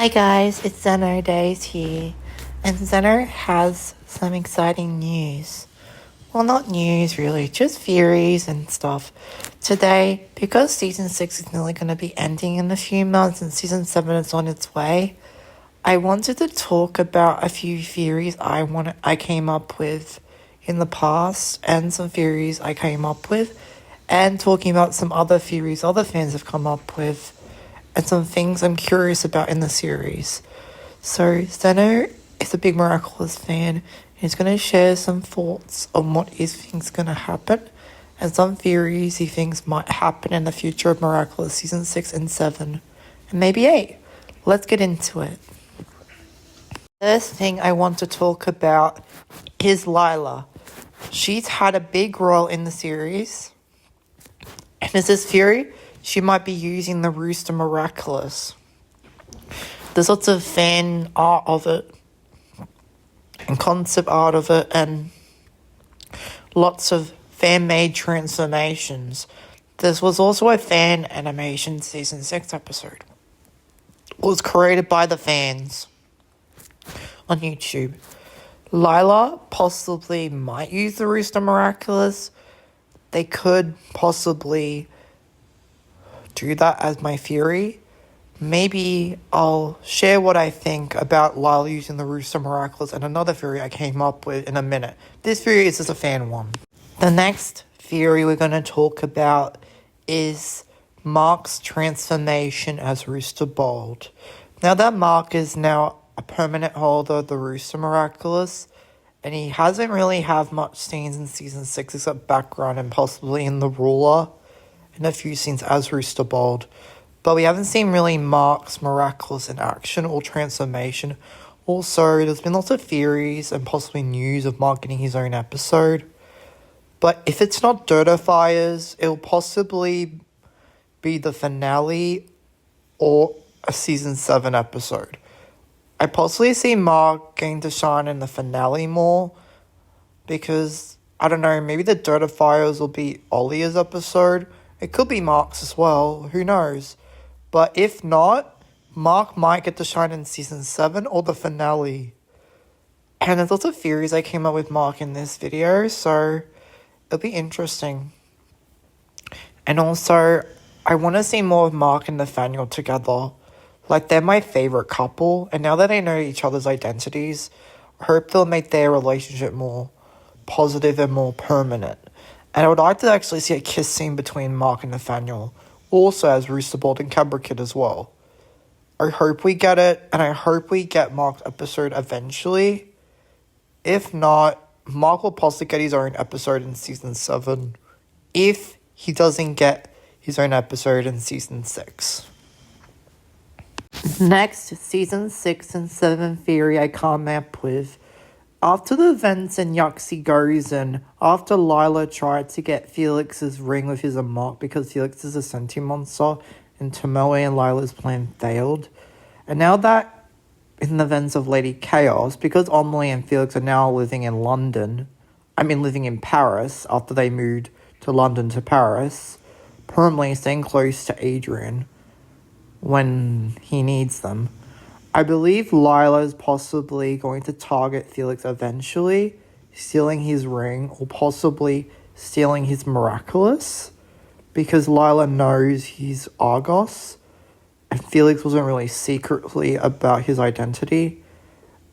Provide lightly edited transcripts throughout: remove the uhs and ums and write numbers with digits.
Hi guys, it's Zeno Days here, and Zeno has some exciting news. Well, not news really, just theories and stuff. Today, because season 6 is nearly going to be ending in a few months and season 7 is on its way, I wanted to talk about a few theories I came up with in the past and some theories I came up with, and talking about some other theories other fans have come up with and some things I'm curious about in the series. So, Zeno is a big Miraculous fan. He's going to share some thoughts on what he thinks going to happen and some theories he thinks might happen in the future of Miraculous Season 6 and 7, and maybe 8. Let's get into it. First thing I want to talk about is Lila. She's had a big role in the series, and there's this theory she might be using the Rooster Miraculous. There's lots of fan art of it and concept art of it and lots of fan-made transformations. This was also a fan animation season 6 episode. It was created by the fans on YouTube. Lila possibly might use the Rooster Miraculous. They could possibly do that as my theory. Maybe I'll share what I think about Lila using the Rooster Miraculous and another theory I came up with in a minute. This theory is just a fan one. The next theory we're going to talk about is Mark's transformation as Rooster Bold. Now that Mark is now a permanent holder of the Rooster Miraculous, and he hasn't really had much scenes in season 6 except background and possibly in the ruler and a few scenes as Rooster Bold. But we haven't seen really Mark's Miraculous in action or transformation. Also, there's been lots of theories and possibly news of Mark getting his own episode. But if it's not Dirty Fires, it'll possibly be the finale or a season 7 episode. I possibly see Mark getting to shine in the finale more because, I don't know, maybe the Dirty Fires will be Olia's episode. It could be Mark's as well, who knows. But if not, Mark might get to shine in season 7 or the finale. And there's lots of theories I came up with Mark in this video, so it'll be interesting. And also, I want to see more of Mark and Nathaniel together. Like, they're my favourite couple, and now that they know each other's identities, I hope they'll make their relationship more positive and more permanent. And I would like to actually see a kiss scene between Mark and Nathaniel, also as Rooster Bold and Cabra Kid as well. I hope we get it, and I hope we get Mark's episode eventually. If not, Mark will possibly get his own episode in season 7, if he doesn't get his own episode in season 6. Next, season 6 and 7 theory I come up with. After the events in Yuxie goes and after Lila tried to get Felix's ring with his Amok because Felix is a sentient monster and Tomoe and Lila's plan failed. And now that in the events of Lady Chaos, because Amelie and Felix are now living in Paris after they moved to London to Paris, permanently staying close to Adrian when he needs them. I believe Lila is possibly going to target Felix eventually, stealing his ring or possibly stealing his Miraculous, because Lila knows he's Argos and Felix wasn't really secretly about his identity,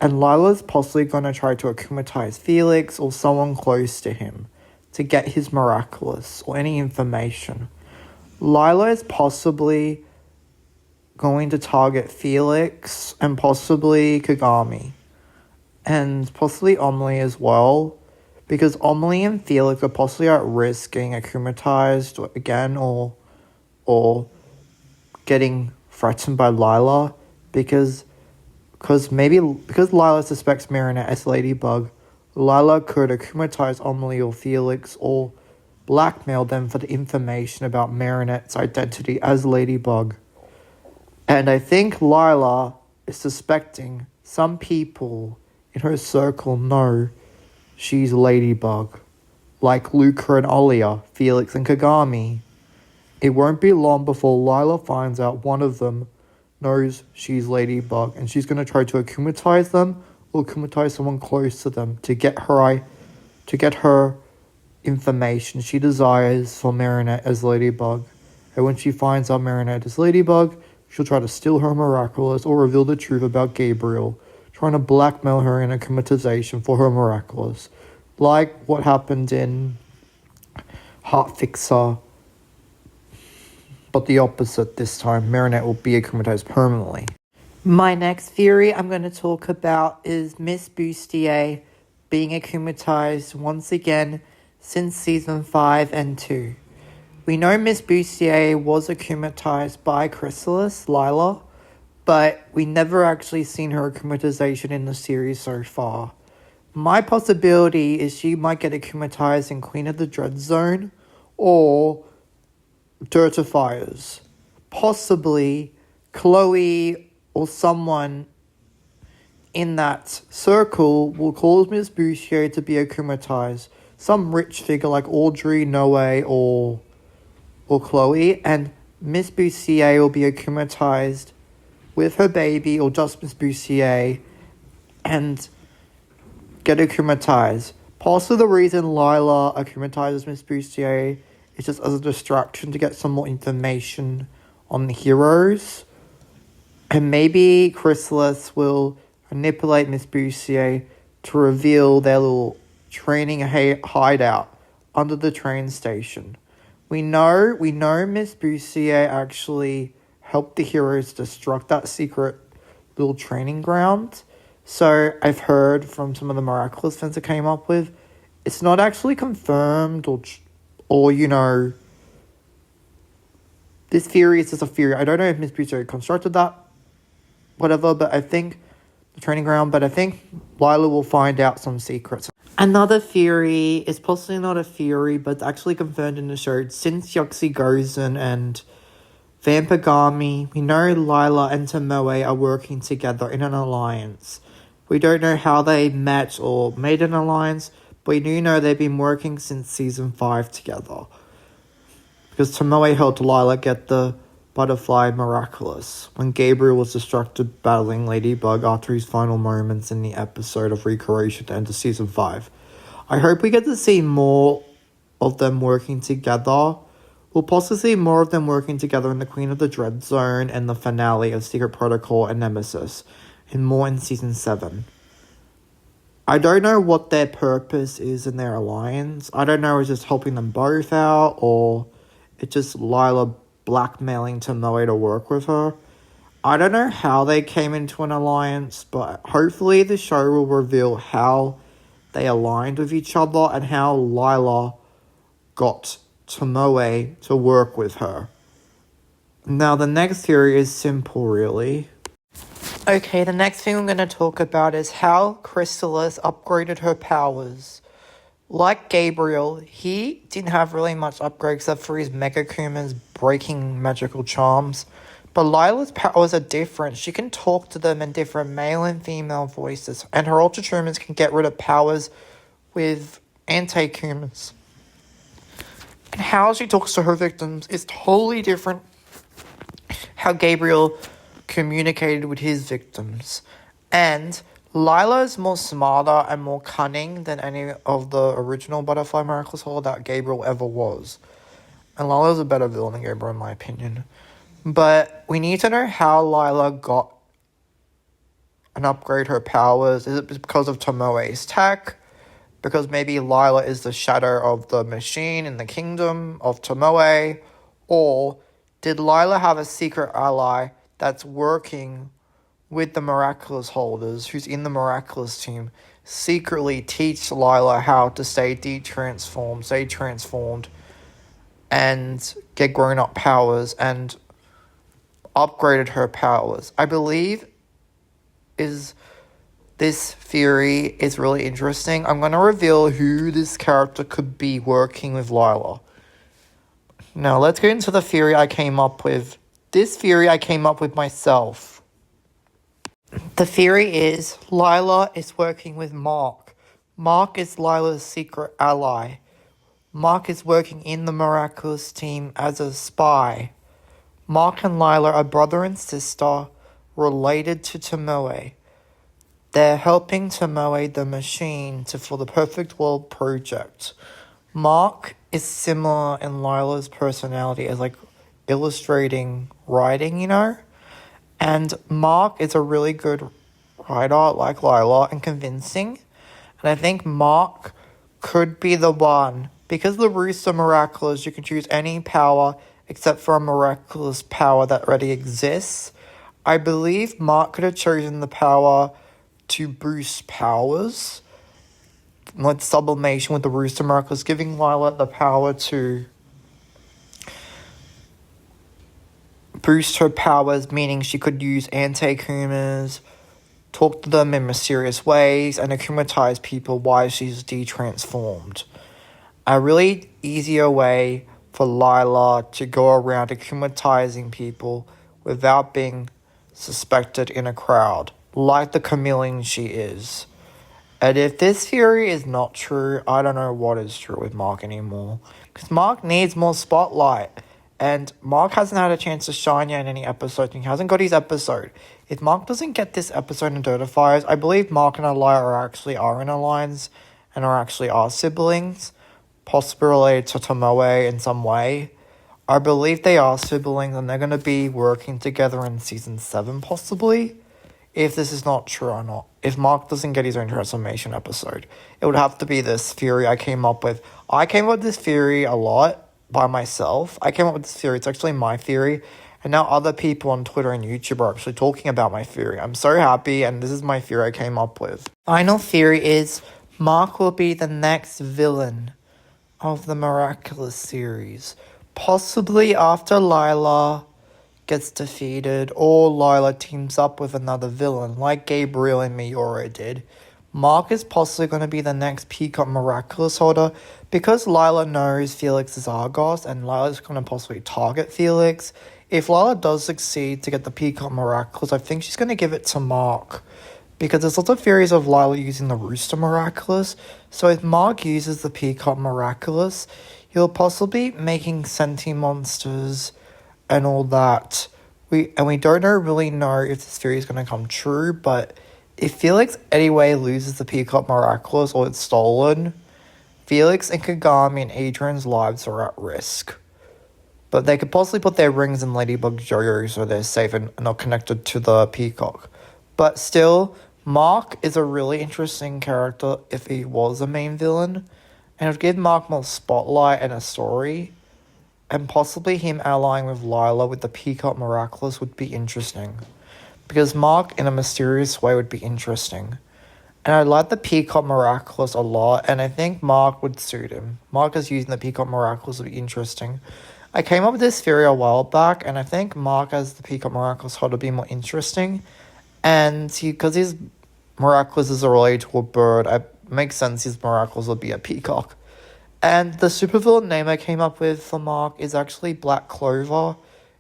and Lila's possibly going to try to akumatize Felix or someone close to him to get his Miraculous or any information. Lila is possibly going to target Felix and possibly Kagami and possibly Amelie as well, because Amelie and Felix are possibly at risk getting akumatized again or getting threatened by Lila because Lila suspects Marinette as Ladybug. Lila could akumatize Amelie or Felix or blackmail them for the information about Marinette's identity as Ladybug. And I think Lila is suspecting some people in her circle know she's Ladybug, like Luca and Olia, Felix and Kagami. It won't be long before Lila finds out one of them knows she's Ladybug, and she's going to try to akumatize them or akumatize someone close to them to get her information she desires for Marinette as Ladybug. And when she finds out Marinette is Ladybug, she'll try to steal her Miraculous or reveal the truth about Gabriel, trying to blackmail her in akumatization for her Miraculous. Like what happened in Heart Fixer, but the opposite this time. Marinette will be akumatized permanently. My next theory I'm going to talk about is Miss Bustier being akumatized once again since season 5 and 2. We know Miss Bustier was akumatized by Chrysalis, Lila, but we never actually seen her akumatization in the series so far. My possibility is she might get akumatized in Queen of the Dread Zone or Dirtifiers. Possibly Chloe or someone in that circle will cause Miss Bustier to be akumatized. Some rich figure like Audrey, Noe, or Chloe, and Miss Bustier will be akumatized with her baby, or just Miss Bustier, and get akumatized. Possibly the reason Lila akumatizes Miss Bustier is just as a distraction to get some more information on the heroes. And maybe Chrysalis will manipulate Miss Bustier to reveal their little training hideout under the train station. We know Miss Bustier actually helped the heroes destruct that secret little training ground. So I've heard from some of the Miraculous fans that came up with, it's not actually confirmed or this theory is just a theory. I don't know if Miss Bustier constructed that, whatever, but I think the training ground, but I think Lila will find out some secrets. Another theory is possibly not a theory, but it's actually confirmed in the show. Since Yoxie Gozen and Vampagami, we know Lila and Tomoe are working together in an alliance. We don't know how they met or made an alliance, but we do know they've been working since season 5 together. Because Tomoe helped Lila get the Butterfly Miraculous when Gabriel was distracted battling Ladybug after his final moments in the episode of Recreation to enter season 5. I hope we get to see more of them working together. We'll possibly see more of them working together in the Queen of the Dread Zone and the finale of Secret Protocol and Nemesis, and more in season 7. I don't know what their purpose is in their alliance. I don't know, is it just helping them both out, or it's just Lila blackmailing Tomoe to work with her. I don't know how they came into an alliance, but hopefully the show will reveal how they aligned with each other and how Lila got Tomoe to work with her. Now the next theory is simple, really. Okay, the next thing I'm going to talk about is how Chrysalis upgraded her powers. Like Gabriel, he didn't have really much upgrade except for his Megakuma's breaking magical charms. But Lila's powers are different. She can talk to them in different male and female voices. And her Ultra Tumors can get rid of powers with Anti-Kumas. And how she talks to her victims is totally different how Gabriel communicated with his victims. And Lila is more smarter and more cunning than any of the original Butterfly Miraculous Hall that Gabriel ever was. And Lila's a better villain than Gabriel in my opinion. But we need to know how Lila got and upgrade her powers. Is it because of Tomoe's tech? Because maybe Lila is the shadow of the machine in the kingdom of Tomoe? Or did Lila have a secret ally that's working with the Miraculous holders, who's in the Miraculous team, secretly teach Lila how to stay transformed, and get grown-up powers, and upgraded her powers? I believe this theory is really interesting. I'm going to reveal who this character could be working with Lila. Now, let's get into the theory I came up with. This theory I came up with myself. The theory is Lila is working with Mark. Mark is Lila's secret ally. Mark is working in the Miraculous team as a spy. Mark and Lila are brother and sister related to Tomoe. They're helping Tomoe the machine for the Perfect World project. Mark is similar in Lila's personality as like illustrating writing, you know? And Mark is a really good writer like Lila and convincing. And I think Mark could be the one. Because the roots are miraculous, you can choose any power except for a miraculous power that already exists. I believe Mark could have chosen the power to boost powers. Like sublimation with the Rooster Miraculous, giving Lila the power to boost her powers, meaning she could use anti-Akumas, talk to them in mysterious ways, and akumatize people while she's de-transformed. A really easier way for Lila to go around akumatizing people without being suspected in a crowd, like the chameleon she is. And if this theory is not true, I don't know what is true with Mark anymore. Because Mark needs more spotlight. And Mark hasn't had a chance to shine yet in any episode. He hasn't got his episode. If Mark doesn't get this episode in Dirty Fires, I believe Mark and Aliyah are in alliance and are siblings. Possibly related to Tomoe in some way. I believe they are siblings and they're going to be working together in season 7 possibly. If this is not true or not. If Mark doesn't get his own transformation episode. It would have to be this theory I came up with. I came up with this theory a lot by myself. I came up with this theory. It's actually my theory. And now other people on Twitter and YouTube are actually talking about my theory. I'm so happy and this is my theory I came up with. Final theory is Mark will be the next villain of the Miraculous series. Possibly after Lila gets defeated or Lila teams up with another villain like Gabriel and Miura did. Mark is possibly going to be the next Peacock Miraculous holder because Lila knows Felix is Argos and Lila's going to possibly target Felix. If Lila does succeed to get the Peacock Miraculous, I think she's going to give it to Mark. Because there's lots of theories of Lila using the Rooster Miraculous. So if Mark uses the Peacock Miraculous, he'll possibly be making sentient monsters and all that. We don't really know if this theory is going to come true, but if Felix anyway loses the Peacock Miraculous or it's stolen, Felix and Kagami and Adrian's lives are at risk. But they could possibly put their rings in Ladybug's Jojo so they're safe and not connected to the Peacock. But still, Mark is a really interesting character if he was a main villain, and it would give Mark more spotlight and a story, and possibly him allying with Lila with the Peacock Miraculous would be interesting, because Mark in a mysterious way would be interesting, and I like the Peacock Miraculous a lot, and I think Mark would suit him. Mark is using the Peacock Miraculous would be interesting. I came up with this theory a while back, and I think Mark as the Peacock Miraculous would be more interesting. And because his Miraculous is related to a bird, it makes sense his Miraculous would be a peacock. And the supervillain name I came up with for Mark is actually Black Clover.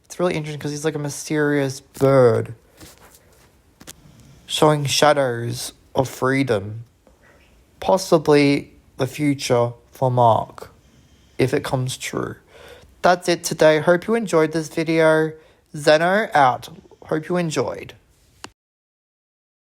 It's really interesting because he's like a mysterious bird showing shadows of freedom. Possibly the future for Mark, if it comes true. That's it today. Hope you enjoyed this video. Zeno out. Hope you enjoyed.